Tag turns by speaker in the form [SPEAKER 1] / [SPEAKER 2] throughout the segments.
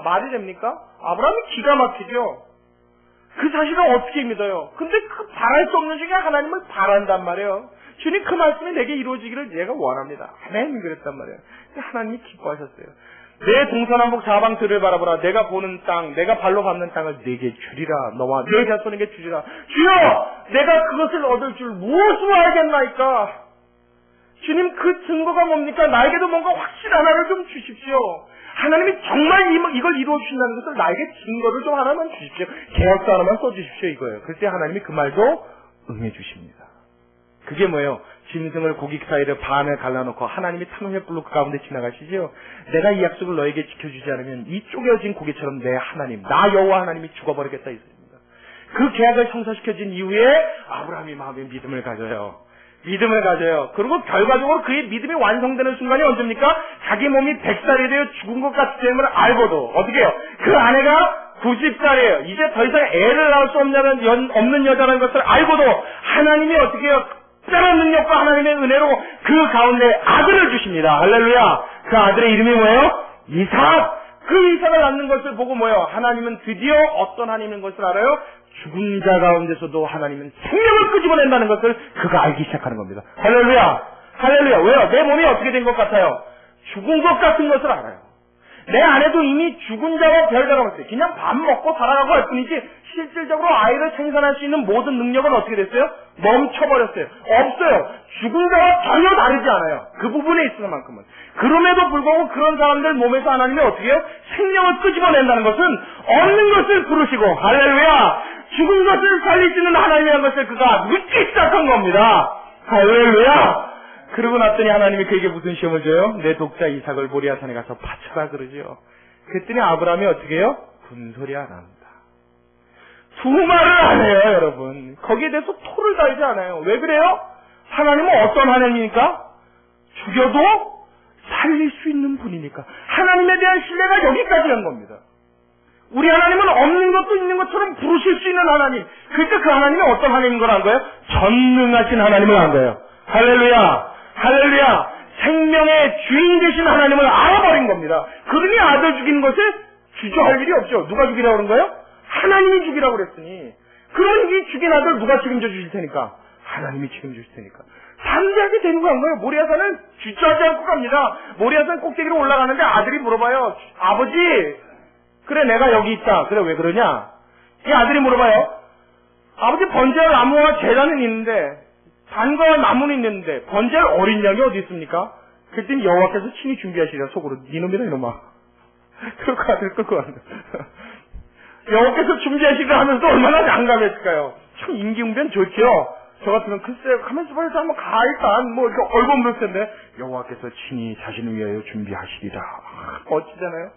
[SPEAKER 1] 말이 됩니까? 아브라함이 기가 막히죠. 그 사실을 어떻게 믿어요? 근데 그 바랄 수 없는 중에 하나님을 바란단 말이에요. 주님 그 말씀이 내게 이루어지기를 내가 원합니다. 아멘 그랬단 말이에요. 하나님이 기뻐하셨어요. 내 동서남북 사방들을 바라보라. 내가 보는 땅, 내가 발로 밟는 땅을 내게 주리라. 너와 내 자손에게 주리라. 주여! 내가 그것을 얻을 줄 무엇으로 알겠나이까? 주님 그 증거가 뭡니까? 나에게도 뭔가 확실한 하나를 좀 주십시오. 하나님이 정말 이걸 이루어 주신다는 것을 나에게 증거를 좀 하나만 주십시오. 계약서 하나만 써주십시오 이거예요. 그때 하나님이 그 말도 응해 주십니다. 그게 뭐예요? 짐승을 고기 사이를 반을 갈라놓고 하나님이 타는 횃불로 그 가운데 지나가시죠. 내가 이 약속을 너에게 지켜주지 않으면 이 쪼개진 고기처럼 내 하나님, 나 여호와 하나님이 죽어버리겠다 있습니다. 그 계약을 성사시켜진 이후에 아브라함이 마음에 믿음을 가져요. 믿음을 가져요. 그리고 결과적으로 그의 믿음이 완성되는 순간이 언제입니까? 자기 몸이 100살이 되어 죽은 것 같음을 알고도 어떻게 해요? 그 아내가 90살이에요. 이제 더 이상 애를 낳을 수 없는 여자라는 것을 알고도 하나님이 어떻게 해요? 특별한 능력과 하나님의 은혜로 그 가운데 아들을 주십니다. 할렐루야. 그 아들의 이름이 뭐예요? 이삭. 그 이삭을 낳는 것을 보고 뭐예요? 하나님은 드디어 어떤 하나님인 것을 알아요? 죽은 자 가운데서도 하나님은 생명을 끄집어낸다는 것을 그가 알기 시작하는 겁니다. 할렐루야. 할렐루야. 왜요? 내 몸이 어떻게 된 것 같아요? 죽은 것 같은 것을 알아요. 내 아내도 이미 죽은 자와 별다름 없어요. 그냥 밥 먹고 살아가고 할 뿐이지 실질적으로 아이를 생산할 수 있는 모든 능력은 어떻게 됐어요? 멈춰버렸어요. 없어요. 죽은 자와 전혀 다르지 않아요. 그 부분에 있을 만큼은. 그럼에도 불구하고 그런 사람들 몸에서 하나님이 어떻게 해요? 생명을 끄집어낸다는 것은 없는 것을 부르시고 할렐루야. 죽은 것을 살리시는 하나님이라는 것을 그가 믿기 시작한 겁니다. 할렐루야. 그러고 났더니 하나님이 그에게 무슨 시험을 줘요? 내 독자 이삭을 모리아산에 가서 바쳐라 그러죠. 그랬더니 아브라함이 어떻게 해요? 군소리 안 합니다. 두 말을 안 해요, 여러분. 거기에 대해서 토를 달지 않아요. 왜 그래요? 하나님은 어떤 하나님입니까? 죽여도 살릴 수 있는 분이니까. 하나님에 대한 신뢰가 여기까지 한 겁니다. 우리 하나님은 없는 것도 있는 것처럼 부르실 수 있는 하나님. 그러니까 그 하나님이 어떤 하나님인 걸 한 거예요? 전능하신 하나님을 한 거예요. 할렐루야. 할렐루야. 생명의 주인 되신 하나님을 알아버린 겁니다. 그러니 아들 죽이는 것에 주저할 일이 없죠. 누가 죽이라고 그런 거예요? 하나님이 죽이라고 그랬으니. 그런 이 죽인 아들 누가 책임져 주실 테니까? 하나님이 책임져 주실 테니까. 담대하게 데리고 간 거예요. 모리아산은 주저하지 않고 갑니다. 모리아산 꼭대기로 올라가는데 아들이 물어봐요. 아버지, 그래 내가 여기 있다. 그래 왜 그러냐? 이 아들이 물어봐요. 아버지 번제할 나무와 제단은 있는데 단과 나무는 있는데 번제할 어린 양이 어디 있습니까? 그랬더니 여호와께서 친히 준비하시리라. 속으로 니놈이라 이놈아. 그러고 아들 끌고 간다. 여호와께서 준비하시리라 하면서 얼마나 난감했을까요? 참 임기응변 좋죠. 저 같으면 글쎄 가만있어 봐서 한번 가 일단 뭐 이렇게 얼버무릴 텐데 여호와께서 친히 자신을 위하여 준비하시리라. 멋지잖아요.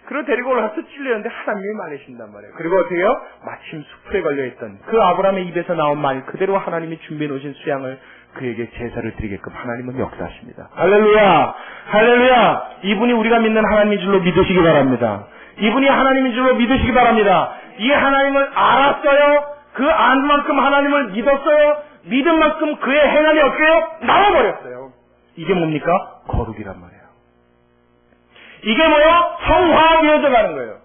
[SPEAKER 1] 그리고 데리고 올라가서 찔리는데 하나님이 말하신단 말이에요. 그리고 어떻게 해요? 마침 수풀에 걸려있던 그 아브라함의 입에서 나온 말 그대로 하나님이 준비해 놓으신 수양을 그에게 제사를 드리게끔 하나님은 역사하십니다. 할렐루야. 할렐루야. 이분이 우리가 믿는 하나님인 줄로 믿으시기 바랍니다. 이분이 하나님인 줄로 믿으시기 바랍니다. 이 하나님을 알았어요. 그 안 만큼 하나님을 믿었어요. 믿은 만큼 그의 행함이 어떻게 해요? 나와버렸어요. 이게 뭡니까? 거룩이란 말이에요. 이게 뭐요? 성화되어져 가는 거예요.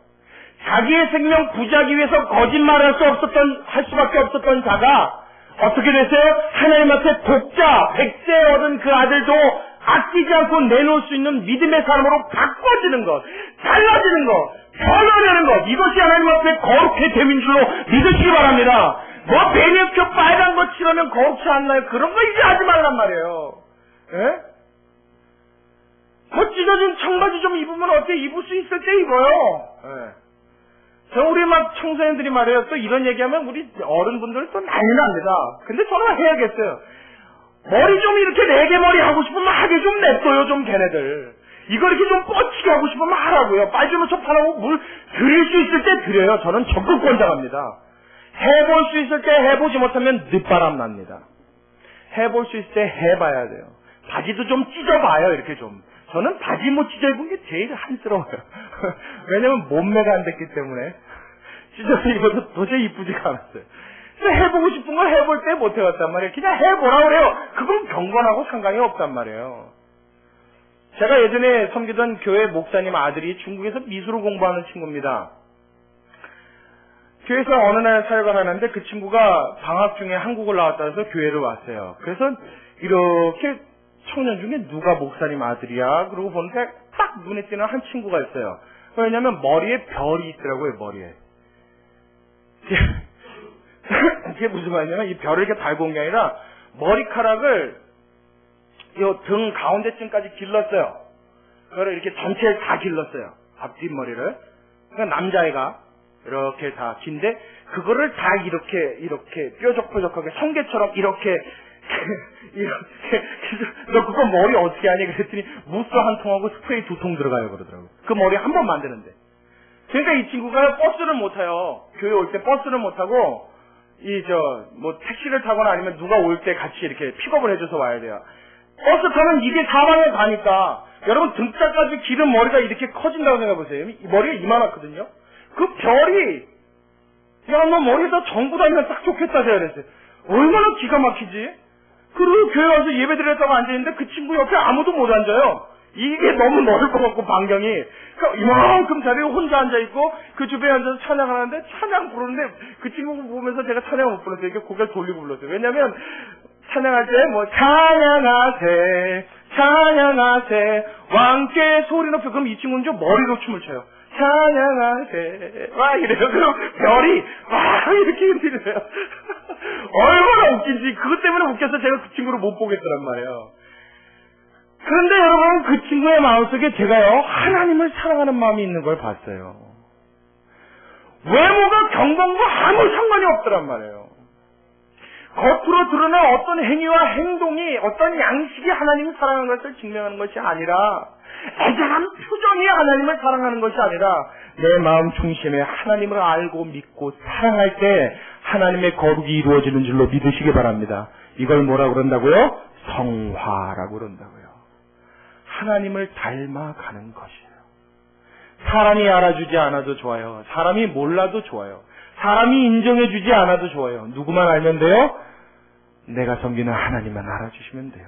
[SPEAKER 1] 자기의 생명 부자기 위해서 거짓말할 수밖에 없었던 자가 어떻게 됐어요? 하나님 앞에 독자, 백세 얻은 그 아들도 아끼지 않고 내놓을 수 있는 믿음의 사람으로 바꿔지는 것, 달라지는 것, 변화되는 것, 이것이 하나님 앞에 거룩해 됨인 줄로 믿으시기 바랍니다. 뭐 배려표 빨간 거 칠하면 거룩치 않나요? 그런 거 이제 하지 말란 말이에요. 예? 뭐 찢어진 청바지 좀 입으면 어때? 입을 수 있을 때 입어요. 저 우리 막 청소년들이 말해요. 또 이런 얘기하면 우리 어른분들 또 난리 납니다. 근데 저는 해야겠어요. 머리 좀 이렇게 4개 머리 하고 싶으면 하게 좀 냅둬요, 좀 걔네들. 이거 이렇게 좀 뻗치게 하고 싶으면 하라고요. 빨주노 첩하라고 물 드릴 수 있을 때 드려요. 저는 적극 권장합니다. 해볼 수 있을 때 해보지 못하면 늦바람 납니다. 해볼 수 있을 때 해봐야 돼요. 바지도 좀 찢어봐요, 이렇게 좀. 저는 바지 못 찢어 입은 게 제일 한스러워요. 왜냐면 몸매가 안 됐기 때문에. 찢어서 입어도 도저히 이쁘지가 않았어요. 그래서 해보고 싶은 걸 해볼 때 못 해봤단 말이에요. 그냥 해보라 그래요. 그건 경건하고 상관이 없단 말이에요. 제가 예전에 섬기던 교회 목사님 아들이 중국에서 미술을 공부하는 친구입니다. 교회에서 어느 날 사역을 하는데 그 친구가 방학 중에 한국을 나왔다 해서 교회를 왔어요. 그래서 이렇게 청년 중에 누가 목사님 아들이야? 그러고 보니까 딱 눈에 띄는 한 친구가 있어요. 왜냐면 머리에 별이 있더라고요, 머리에. 그게 무슨 말이냐면 이 별을 이렇게 달고 온 게 아니라 머리카락을 이 등 가운데쯤까지 길렀어요. 그거를 이렇게 전체를 다 길렀어요. 앞뒷머리를. 그러니까 남자애가 이렇게 다 긴데 그거를 다 이렇게 뾰족뾰족하게 성게처럼 이렇게 너 그거 머리 어떻게 하니? 그랬더니 무스 한 통하고 스프레이 2통 들어가요 그러더라고요. 그 머리 한 번 만드는데. 그러니까 이 친구가 버스를 못 타요. 교회 올 때 버스를 못 타고 택시를 타거나 아니면 누가 올 때 같이 이렇게 픽업을 해줘서 와야 돼요. 버스 타면 이게 사방에 가니까 여러분 등짝까지 기른 머리가 이렇게 커진다고 생각해보세요. 머리가 이만하거든요. 그 별이 야 너 머리에다 전구 다니면 딱 좋겠다 제가 그랬어요. 얼마나 기가 막히지? 그리고 교회 와서 예배 드렸다고 앉아있는데 그 친구 옆에 아무도 못 앉아요. 이게 너무 넓어갖고 반경이. 그러니까 이만큼 자리에 혼자 앉아있고 그 주변에 앉아서 찬양을 하는데 찬양 부르는데 그 친구 보면서 제가 찬양을 못 불렀어요. 이렇게 고개를 돌리고 불렀어요. 왜냐면 찬양할 때 찬양하세 왕께 소리 높여. 그럼 이 친구는 좀 머리로 춤을 춰요. 찬양하세 와 이래요. 그럼 별이 와 이렇게 흔들려요. 얼마나 웃긴지. 그것 때문에 웃겨서 제가 그 친구를 못 보겠더란 말이에요. 그런데 여러분 그 친구의 마음속에 제가요 하나님을 사랑하는 마음이 있는 걸 봤어요. 외모가 경건과 아무 상관이 없더란 말이에요. 겉으로 드러난 어떤 행위와 행동이 어떤 양식이 하나님을 사랑하는 것을 증명하는 것이 아니라 애절한 표정이 하나님을 사랑하는 것이 아니라 내 마음 중심에 하나님을 알고 믿고 사랑할 때 하나님의 거룩이 이루어지는 줄로 믿으시기 바랍니다. 이걸 뭐라고 그런다고요? 성화라고 그런다고요. 하나님을 닮아가는 것이에요. 사람이 알아주지 않아도 좋아요. 사람이 몰라도 좋아요. 사람이 인정해주지 않아도 좋아요. 누구만 알면 돼요? 내가 섬기는 하나님만 알아주시면 돼요.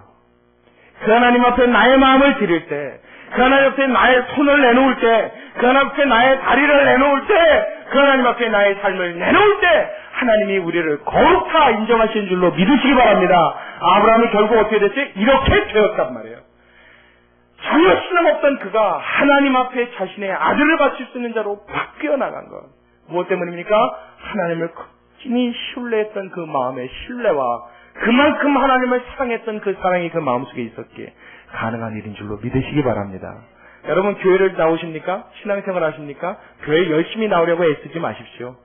[SPEAKER 1] 그 하나님 앞에 나의 마음을 드릴 때, 그 하나님 앞에 나의 손을 내놓을 때, 그 하나님 앞에 나의 다리를 내놓을 때, 그 하나님 앞에 나의 삶을 내놓을 때 하나님이 우리를 거룩하 인정하시는 줄로 믿으시기 바랍니다. 아브라함이 결국 어떻게 됐지? 이렇게 되었단 말이에요. 전혀 신앙없던 그가 하나님 앞에 자신의 아들을 바칠 수 있는 자로 바뀌어 나간 것. 무엇 때문입니까? 하나님을 극진히 신뢰했던 그 마음의 신뢰와 그만큼 하나님을 사랑했던 그 사랑이 그 마음속에 있었기에 가능한 일인 줄로 믿으시기 바랍니다. 여러분 교회를 나오십니까? 신앙생활 하십니까? 교회 열심히 나오려고 애쓰지 마십시오.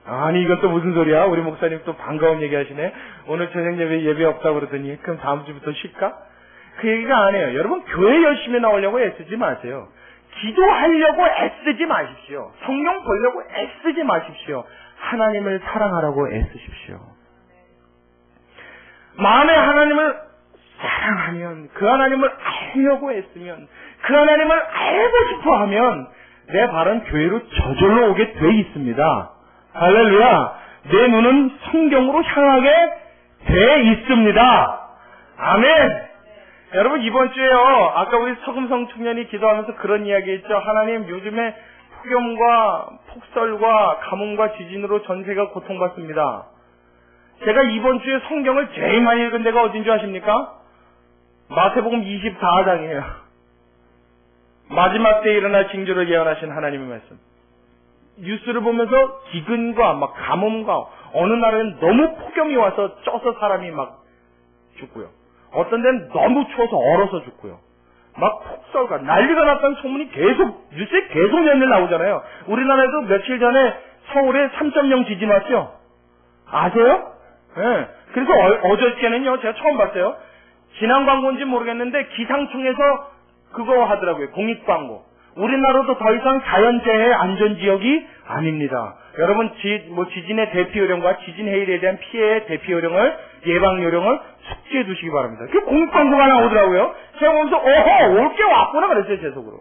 [SPEAKER 1] 아니 이건 또 무슨 소리야? 우리 목사님 또 반가운 얘기 하시네. 오늘 저녁 예배 없다고 그러더니 그럼 다음 주부터 쉴까? 그 얘기가 아니에요. 여러분 교회 열심히 나오려고 애쓰지 마세요. 기도하려고 애쓰지 마십시오. 성령 보려고 애쓰지 마십시오. 하나님을 사랑하라고 애쓰십시오. 마음에 하나님을 사랑하면, 그 하나님을 알려고 애쓰면, 그 하나님을 알고 싶어 하면 내 발은 교회로 저절로 오게 돼 있습니다. 할렐루야. 내 눈은 성경으로 향하게 돼 있습니다. 아멘. 여러분 이번 주에요. 아까 우리 서금성 청년이 기도하면서 그런 이야기 했죠. 하나님 요즘에 폭염과 폭설과 가뭄과 지진으로 전세가 고통받습니다. 제가 이번 주에 성경을 제일 많이 읽은 데가 어딘 줄 아십니까? 마태복음 24장이에요. 마지막 때 일어날 징조를 예언하신 하나님의 말씀. 뉴스를 보면서 기근과 막 가뭄과 어느 날은 너무 폭염이 와서 쪄서 사람이 막 죽고요. 어떤 데는 너무 추워서 얼어서 죽고요. 막 폭설과 난리가 났다는 소문이 계속 뉴스에 계속 매일 나오잖아요. 우리나라에도 며칠 전에 서울에 3.0 지진 왔죠? 아세요? 네. 그래서 어저께는요 제가 처음 봤어요. 지난 광고인지 모르겠는데 기상청에서 그거 하더라고요. 공익 광고. 우리나라도 더 이상 자연재해 안전지역이 아닙니다. 여러분 지진의 대피 요령과 지진 해일에 대한 피해의 대피 요령을 예방 요령을 숙지해 두시기 바랍니다. 그 공익 광고가 나오더라고요. 제가 보면서 올 게 왔구나 그랬어요 제 속으로.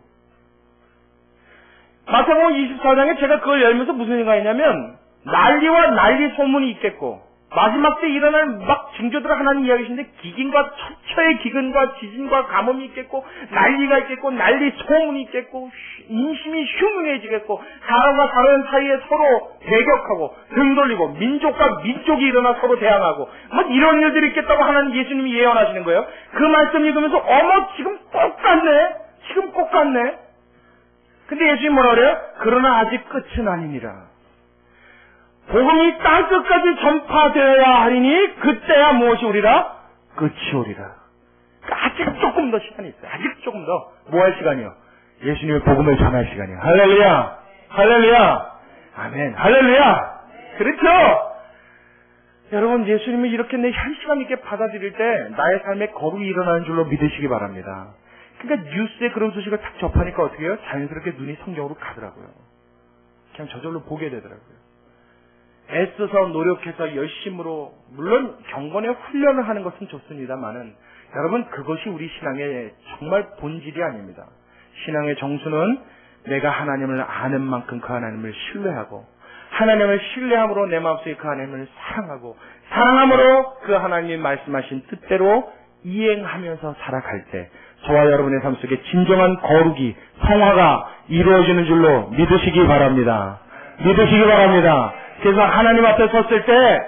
[SPEAKER 1] 마태복음 24장에 제가 그걸 열면서 무슨 생각했냐면 난리와 난리 소문이 있겠고 마지막 때 일어날 막 징조들을 하나님 이야기하시는데 기근과 처처의 기근과 지진과 가뭄이 있겠고 난리가 있겠고 난리 소문이 있겠고 인심이 흉흉해지겠고 사람과 사람 사이에 서로 대격하고 등 돌리고 민족과 민족이 일어나 서로 대항하고 뭐 이런 일들이 있겠다고 하나님 예수님이 예언하시는 거예요. 그 말씀 읽으면서 어머 지금 꼭 같네. 지금 꼭 같네. 근데 예수님 뭐라 그래요? 그러나 아직 끝은 아니니라. 복음이 땅끝까지 전파되어야 하리니 그때야 무엇이 오리라? 끝이 오리라. 아직 조금 더 시간이 있어요. 아직 조금 더. 뭐 할 시간이요? 예수님의 복음을 전할 시간이요. 할렐루야! 할렐루야! 아멘! 할렐루야! 그렇죠? 여러분 예수님이 이렇게 내 현실감 있게 받아들일 때 나의 삶에 거룩이 일어나는 줄로 믿으시기 바랍니다. 그러니까 뉴스에 그런 소식을 딱 접하니까 어떻게 해요? 자연스럽게 눈이 성경으로 가더라고요. 그냥 저절로 보게 되더라고요. 애써서 노력해서 열심으로 물론 경건의 훈련을 하는 것은 좋습니다만은 여러분 그것이 우리 신앙의 정말 본질이 아닙니다. 신앙의 정수는 내가 하나님을 아는 만큼 그 하나님을 신뢰하고 하나님을 신뢰함으로 내 마음속에 그 하나님을 사랑하고 사랑함으로 그 하나님이 말씀하신 뜻대로 이행하면서 살아갈 때 저와 여러분의 삶 속에 진정한 거룩이 성화가 이루어지는 줄로 믿으시기 바랍니다. 믿으시기 바랍니다. 그래서 하나님 앞에 섰을 때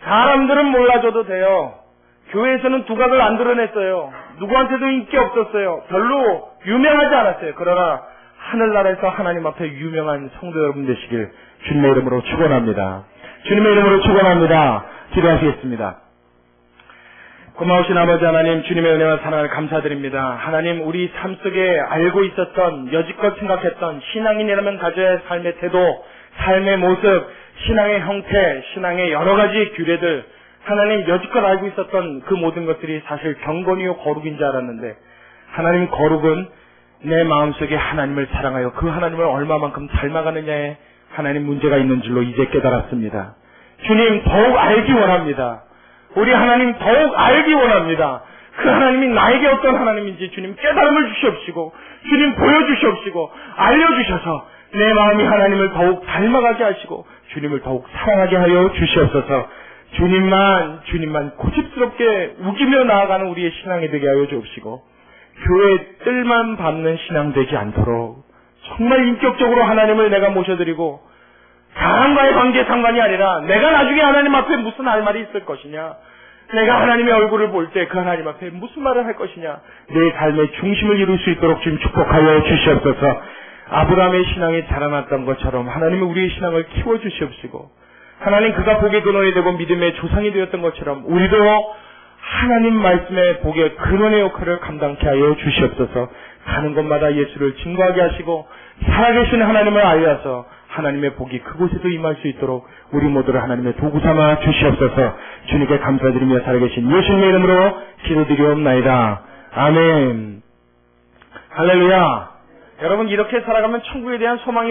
[SPEAKER 1] 사람들은 몰라줘도 돼요. 교회에서는 두각을 안 드러냈어요. 누구한테도 인기 없었어요. 별로 유명하지 않았어요. 그러나 하늘나라에서 하나님 앞에 유명한 성도 여러분 되시길 주님의 이름으로 축원합니다. 주님의 이름으로 축원합니다. 기도하시겠습니다. 고마우신 아버지 하나님, 주님의 은혜와 사랑을 감사드립니다. 하나님, 우리 삶 속에 알고 있었던, 여지껏 생각했던 신앙인이라면 가져야 할 삶의 태도, 삶의 모습, 신앙의 형태, 신앙의 여러 가지 규례들, 하나님 여지껏 알고 있었던 그 모든 것들이 사실 경건이요 거룩인 줄 알았는데 하나님 거룩은 내 마음속에 하나님을 사랑하여 그 하나님을 얼마만큼 닮아가느냐에 하나님 문제가 있는 줄로 이제 깨달았습니다. 주님 더욱 알기 원합니다. 우리 하나님 더욱 알기 원합니다. 그 하나님이 나에게 어떤 하나님인지 주님 깨달음을 주시옵시고 주님 보여주시옵시고 알려주셔서 내 마음이 하나님을 더욱 닮아가게 하시고 주님을 더욱 사랑하게 하여 주시옵소서. 주님만 고집스럽게 우기며 나아가는 우리의 신앙이 되게 하여 주옵시고 교회 뜰만 밟는 신앙 되지 않도록 정말 인격적으로 하나님을 내가 모셔드리고 사람과의 관계 상관이 아니라 내가 나중에 하나님 앞에 무슨 할 말이 있을 것이냐, 내가 하나님의 얼굴을 볼 때 그 하나님 앞에 무슨 말을 할 것이냐, 내 삶의 중심을 이룰 수 있도록 지금 축복하여 주시옵소서. 아브라함의 신앙이 자라났던 것처럼 하나님이 우리의 신앙을 키워주시옵시고 하나님 그가 복의 근원이 되고 믿음의 조상이 되었던 것처럼 우리도 하나님 말씀의 복의 근원의 역할을 감당케 하여 주시옵소서. 가는 곳마다 예수를 증거하게 하시고 살아계신 하나님을 알려서 하나님의 복이 그곳에도 임할 수 있도록 우리 모두를 하나님의 도구 삼아 주시옵소서. 주님께 감사드리며 살아계신 예수님의 이름으로 기도드리옵나이다. 아멘. 할렐루야. 여러분 이렇게 살아가면 천국에 대한 소망이